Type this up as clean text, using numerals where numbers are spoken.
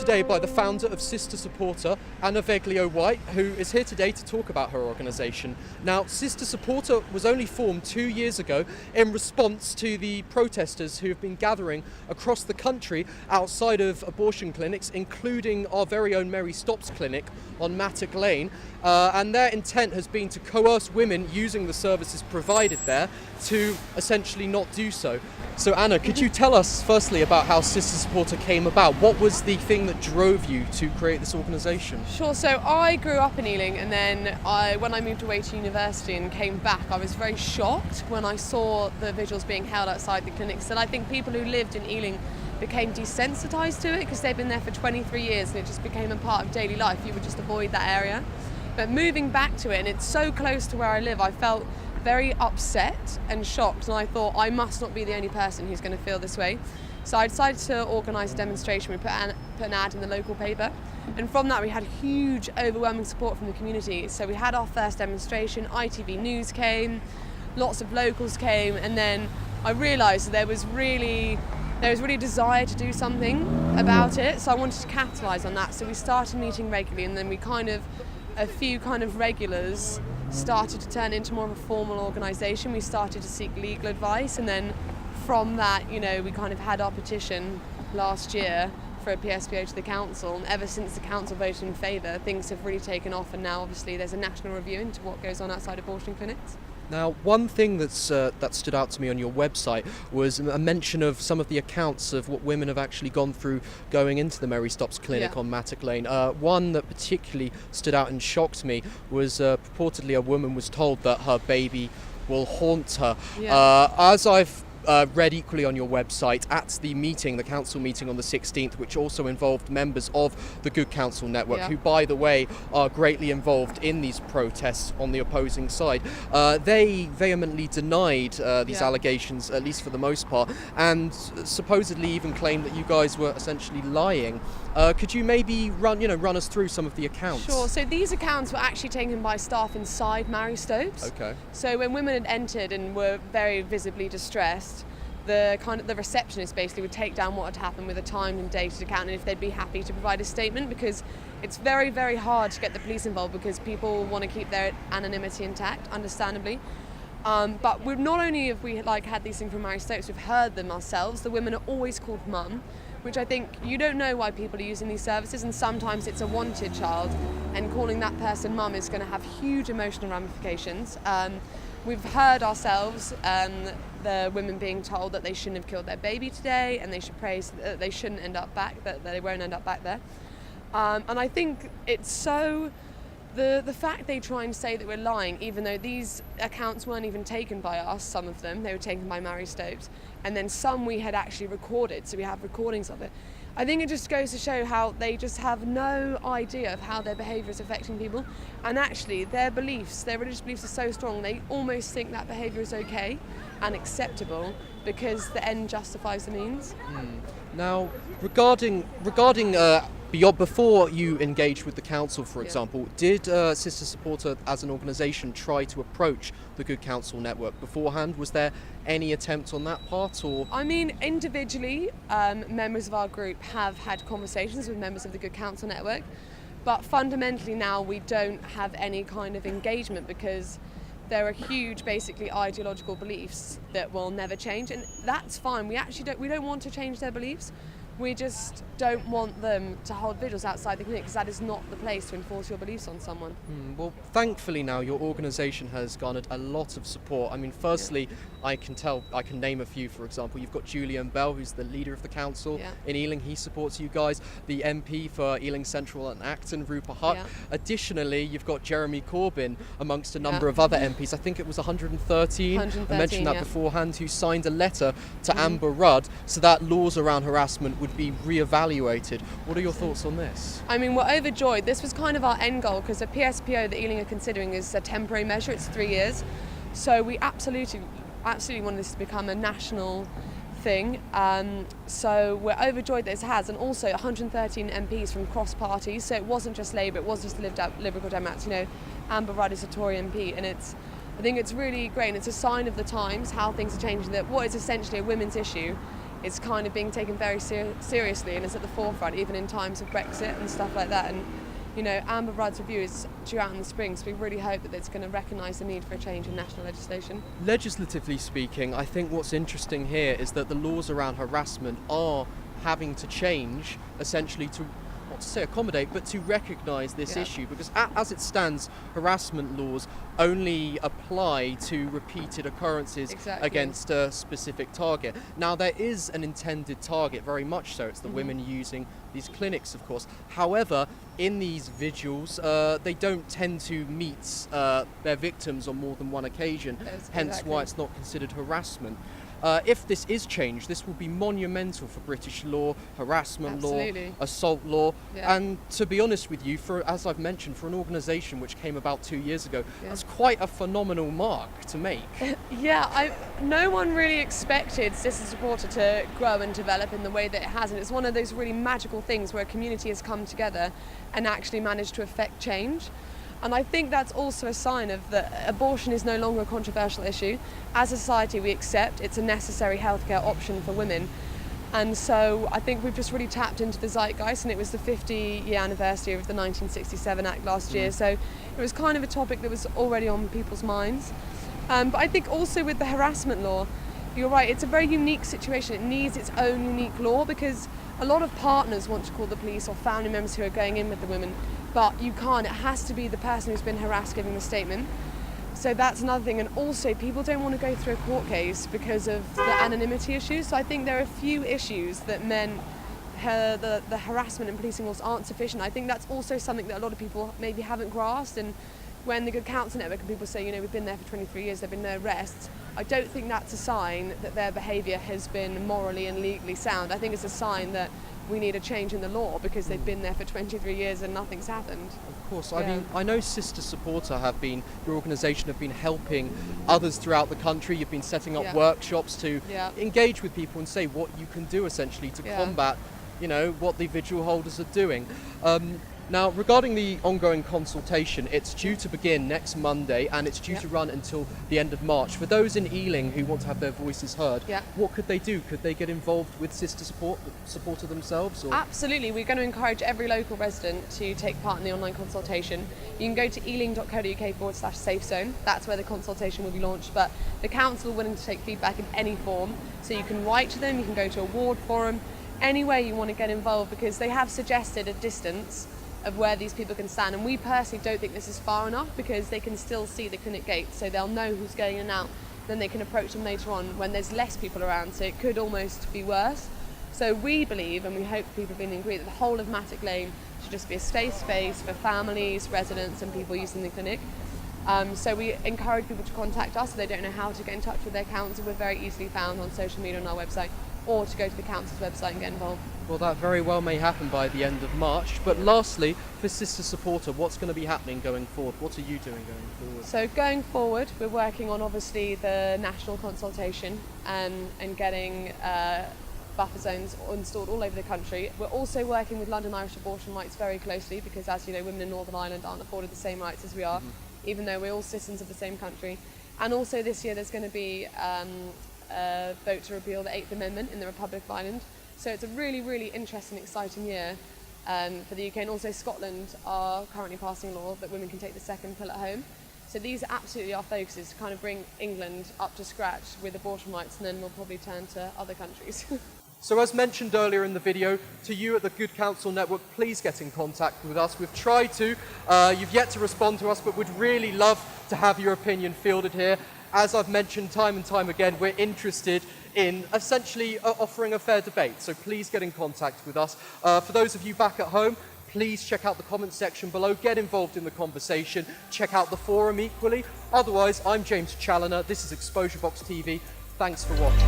today by the founder of Sister Supporter, Anna Veglio-White, who is here today to talk about her organisation. Now, Sister Supporter was only formed 2 years ago in response to the protesters who have been gathering across the country outside of abortion clinics, including our very own Mary Stopes clinic on Mattock Lane. And their intent has been to coerce women using the services provided there to essentially not do so. So Anna, could you tell us firstly about how Sister Supporter came about? What was the thing that drove you to create this organisation? Sure, so I grew up in Ealing, and then when I moved away to university and came back, I was very shocked when I saw the vigils being held outside the clinics. And I think people who lived in Ealing became desensitised to it because they've been there for 23 years and it just became a part of daily life. You would just avoid that area. But moving back to it, and it's so close to where I live, I felt very upset and shocked, and I thought I must not be the only person who's going to feel this way. So I decided to organise a demonstration. We put an ad in the local paper, and from that we had huge, overwhelming support from the community. So we had our first demonstration, ITV News came, lots of locals came, and then I realised that there was really a desire to do something about it, so I wanted to capitalise on that. So we started meeting regularly, and then a few regulars started to turn into more of a formal organisation. We started to seek legal advice, and then from that, we kind of had our petition last year for a PSPO to the council, and ever since the council voted in favour, things have really taken off, and now obviously there's a national review into what goes on outside abortion clinics. Now, one thing that stood out to me on your website was a mention of some of the accounts of what women have actually gone through going into the Mary Stopes clinic on Mattock Lane. One that particularly stood out and shocked me was purportedly a woman was told that her baby will haunt her. As I've read equally on your website, at the council meeting on the 16th, which also involved members of the Good Counsel Network, who, by the way, are greatly involved in these protests on the opposing side, they vehemently denied these allegations, at least for the most part, and supposedly even claimed that you guys were essentially lying. Could you maybe run us through some of the accounts? Sure. So these accounts were actually taken by staff inside Mary Stopes. Okay. So when women had entered and were very visibly distressed, the receptionist basically would take down what had happened with a timed and dated account, and if they'd be happy to provide a statement, because it's very, very hard to get the police involved because people want to keep their anonymity intact, understandably. But not only have we had these things from Mary Stopes, we've heard them ourselves. The women are always called mum, which I think you don't know why people are using these services, and sometimes it's a wanted child, and calling that person mum is going to have huge emotional ramifications. We've heard ourselves the women being told that they shouldn't have killed their baby today, and they should pray that they shouldn't end up back, that they won't end up back there. And I think it's so... The fact they try and say that we're lying, even though these accounts weren't even taken by us, some of them, they were taken by Mary Stopes, and then some we had actually recorded, so we have recordings of it. I think it just goes to show how they just have no idea of how their behaviour is affecting people, and actually their religious beliefs are so strong, they almost think that behaviour is okay and acceptable because the end justifies the means. Now, regarding before you engaged with the council, for example, did Sister Supporter as an organisation try to approach the Good Counsel Network beforehand? Was there any attempt on that part, or? I mean, individually, members of our group have had conversations with members of the Good Counsel Network, but fundamentally now we don't have any kind of engagement because there are huge, basically, ideological beliefs that will never change, and that's fine. We don't want to change their beliefs. We just don't want them to hold vigils outside the clinic because that is not the place to enforce your beliefs on someone. Well, thankfully now your organisation has garnered a lot of support. I mean, firstly, I can name a few. For example, you've got Julian Bell, who's the leader of the council in Ealing. He supports you guys. The MP for Ealing Central and Acton, Rupert Huck. Additionally, you've got Jeremy Corbyn amongst a number of other MPs. I think it was 113. I mentioned that beforehand, who signed a letter to Amber Rudd so that laws around harassment would be re-evaluated. What are your thoughts on this? I mean, we're overjoyed. This was kind of our end goal because the PSPO that Ealing are considering is a temporary measure. It's 3 years. So we absolutely want this to become a national thing. So we're overjoyed that it has, and also 113 MPs from cross parties. So it wasn't just Labour, it wasn't just the Liberal Democrats. Amber Rudd is a Tory MP, and I think it's really great, and it's a sign of the times, how things are changing, that what is essentially a women's issue it's kind of being taken very seriously and is at the forefront, even in times of Brexit and stuff like that. And you know, Amber Rudd's review is due out in the spring, so we really hope that it's going to recognise the need for a change in national legislation. Legislatively speaking, I think what's interesting here is that the laws around harassment are having to change, essentially to, not to say accommodate, but to recognise this issue, because as it stands, harassment laws only apply to repeated occurrences against a specific target. Now, there is an intended target, very much so. It's the women using these clinics, of course. However, in these vigils, they don't tend to meet their victims on more than one occasion, hence why it's not considered harassment. If this is changed, this will be monumental for British law, harassment law, assault law, and to be honest with you, as I've mentioned, for an organisation which came about 2 years ago, that's quite a phenomenal mark to make. No one really expected Sister Supporter to grow and develop in the way that it has, and it's one of those really magical things where a community has come together and actually managed to affect change. And I think that's also a sign of that abortion is no longer a controversial issue. As a society, we accept it's a necessary healthcare option for women. And so I think we've just really tapped into the zeitgeist, and it was the 50-year anniversary of the 1967 Act last year. So it was kind of a topic that was already on people's minds. But I think also with the harassment law, you're right, it's a very unique situation. It needs its own unique law because a lot of partners want to call the police or family members who are going in with the women, but you can't. It has to be the person who's been harassed giving the statement. So that's another thing. And also, people don't want to go through a court case because of the anonymity issues. So I think there are a few issues that meant the harassment and policing laws aren't sufficient. I think that's also something that a lot of people maybe haven't grasped. And when the Good Counsel Network and people say, you know, we've been there for 23 years, there have been no arrests, I don't think that's a sign that their behaviour has been morally and legally sound. I think it's a sign that we need a change in the law because they've been there for 23 years and nothing's happened. Of course. I mean, I know Sister Supporter your organisation have been helping others throughout the country. You've been setting up workshops to engage with people and say what you can do essentially to combat, you know, what the vigil holders are doing. Now, regarding the ongoing consultation, it's due to begin next Monday and it's due to run until the end of March. For those in Ealing who want to have their voices heard, what could they do? Could they get involved with Sister Supporter themselves? Or? Absolutely. We're going to encourage every local resident to take part in the online consultation. You can go to ealing.co.uk/safe zone. That's where the consultation will be launched. But the council are willing to take feedback in any form. So you can write to them, you can go to a ward forum, any way you want to get involved, because they have suggested a distance of where these people can stand, and we personally don't think this is far enough because they can still see the clinic gate, so they'll know who's going in and out. Then they can approach them later on when there's less people around, so it could almost be worse. So we believe, and we hope people have been in agree, that the whole of Mattock Lane should just be a safe space for families, residents and people using the clinic. So we encourage people to contact us if they don't know how to get in touch with their council. We're very easily found on social media on our website, or to go to the council's website and get involved. Well, that very well may happen by the end of March. But lastly, for Sister Supporter, what's going to be happening going forward? What are you doing going forward? So going forward, we're working on obviously the national consultation and getting buffer zones installed all over the country. We're also working with London Irish Abortion Rights very closely because, as you know, women in Northern Ireland aren't afforded the same rights as we are, even though we're all citizens of the same country. And also this year there's going to be a vote to repeal the 8th Amendment in the Republic of Ireland. So it's a really, really interesting, exciting year for the UK. And also Scotland are currently passing a law that women can take the second pill at home. So these are absolutely our focuses to kind of bring England up to scratch with abortion rights, and then we'll probably turn to other countries. So as mentioned earlier in the video, to you at the Good Counsel Network, please get in contact with us. We've tried to, you've yet to respond to us, but we'd really love to have your opinion fielded here. As I've mentioned time and time again, we're interested in essentially offering a fair debate, so please get in contact with us. For those of you back at home, please check out the comment section below, get involved in the conversation, check out the forum equally. Otherwise, I'm James Challoner, this is Exposure Box TV. Thanks for watching.